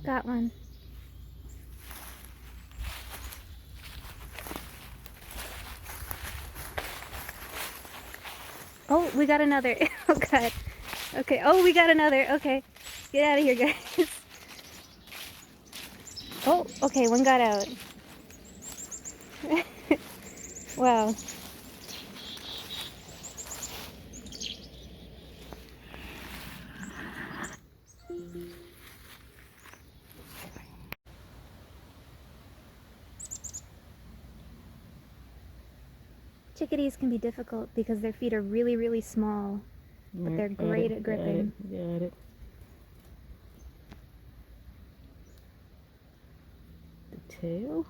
Got one. Oh, we got another. Oh, God. Okay. Oh, we got another. Okay. Get out of here, guys. Oh, okay. One got out. Wow. Chickadees can be difficult because their feet are really, really small, but they're great at gripping. Got it. The tail.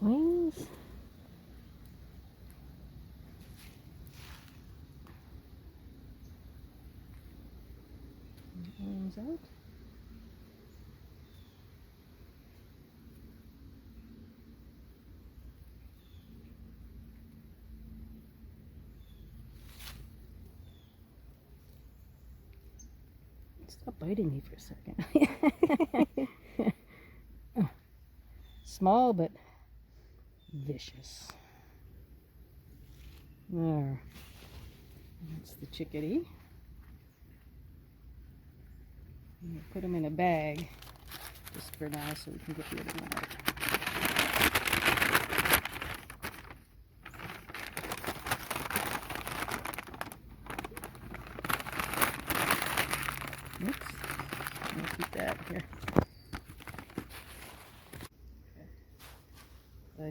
Wings. Arms out. Stop biting me for a second. Small but vicious. There. That's the chickadee. I'm going to put them in a bag just for now so we can get the other one out. Oops. I'm going to keep that here.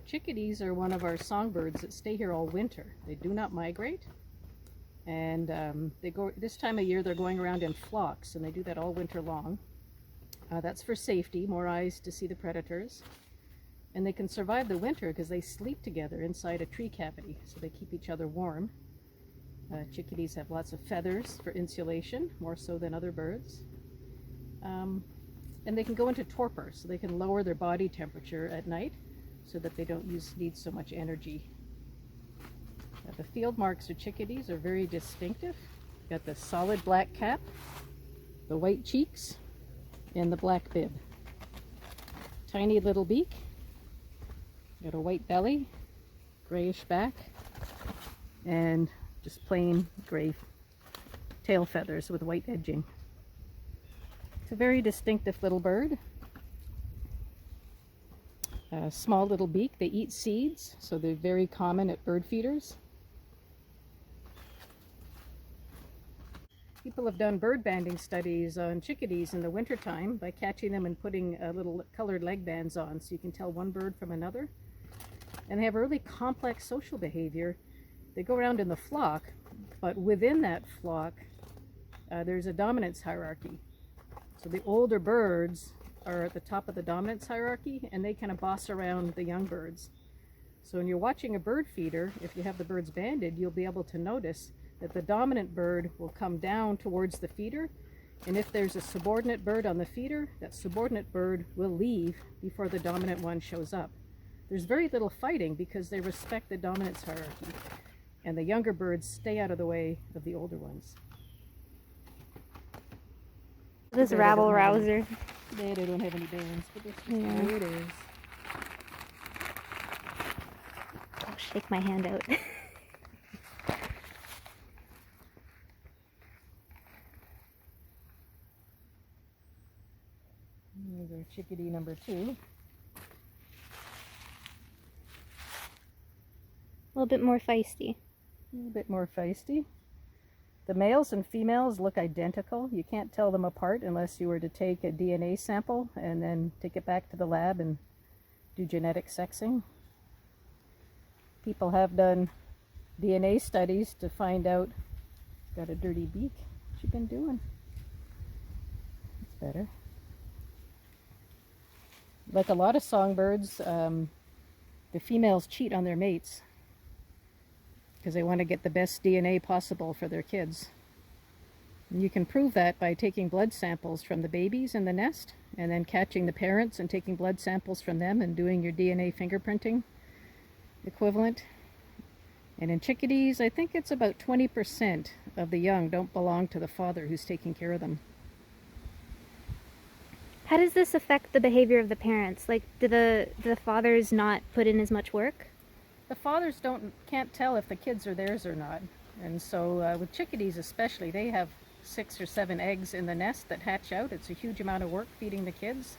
Chickadees are one of our songbirds that stay here all winter. They do not migrate, and they go this time of year. They're going around in flocks, and they do that all winter long. That's for safety, more eyes to see the predators, and they can survive the winter because they sleep together inside a tree cavity, so they keep each other warm. Chickadees have lots of feathers for insulation, more so than other birds, and they can go into torpor, so they can lower their body temperature at night, so that they don't need so much energy. The field marks of chickadees are very distinctive. Got the solid black cap, the white cheeks, and the black bib. Tiny little beak. Got a white belly, grayish back, and just plain gray tail feathers with white edging. It's a very distinctive little bird. Small little beak. They eat seeds, so they're very common at bird feeders. People have done bird banding studies on chickadees in the wintertime by catching them and putting little colored leg bands on so you can tell one bird from another. And they have a really complex social behavior. They go around in the flock, but within that flock there's a dominance hierarchy. So the older birds are at the top of the dominance hierarchy, and they kind of boss around the young birds. So when you're watching a bird feeder, if you have the birds banded, you'll be able to notice that the dominant bird will come down towards the feeder, and if there's a subordinate bird on the feeder, that subordinate bird will leave before the dominant one shows up. There's very little fighting because they respect the dominance hierarchy, and the younger birds stay out of the way of the older ones. This rabble rouser. They don't have any bands, but that's just the way it is. I'll shake my hand out. Here's our chickadee number 2. A little bit more feisty. A little bit more feisty. The males and females look identical. You can't tell them apart unless you were to take a DNA sample and then take it back to the lab and do genetic sexing. People have done DNA studies to find out. Got a dirty beak. What you been doing? That's better. Like a lot of songbirds, the females cheat on their mates because they want to get the best DNA possible for their kids. And you can prove that by taking blood samples from the babies in the nest and then catching the parents and taking blood samples from them and doing your DNA fingerprinting equivalent. And in chickadees, I think it's about 20% of the young don't belong to the father who's taking care of them. How does this affect the behavior of the parents? Like, do the fathers not put in as much work? The fathers can't tell if the kids are theirs or not. And so with chickadees especially, they have 6 or 7 eggs in the nest that hatch out. It's a huge amount of work feeding the kids.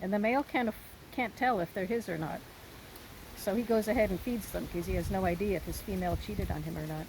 And the male can't tell if they're his or not. So he goes ahead and feeds them because he has no idea if his female cheated on him or not.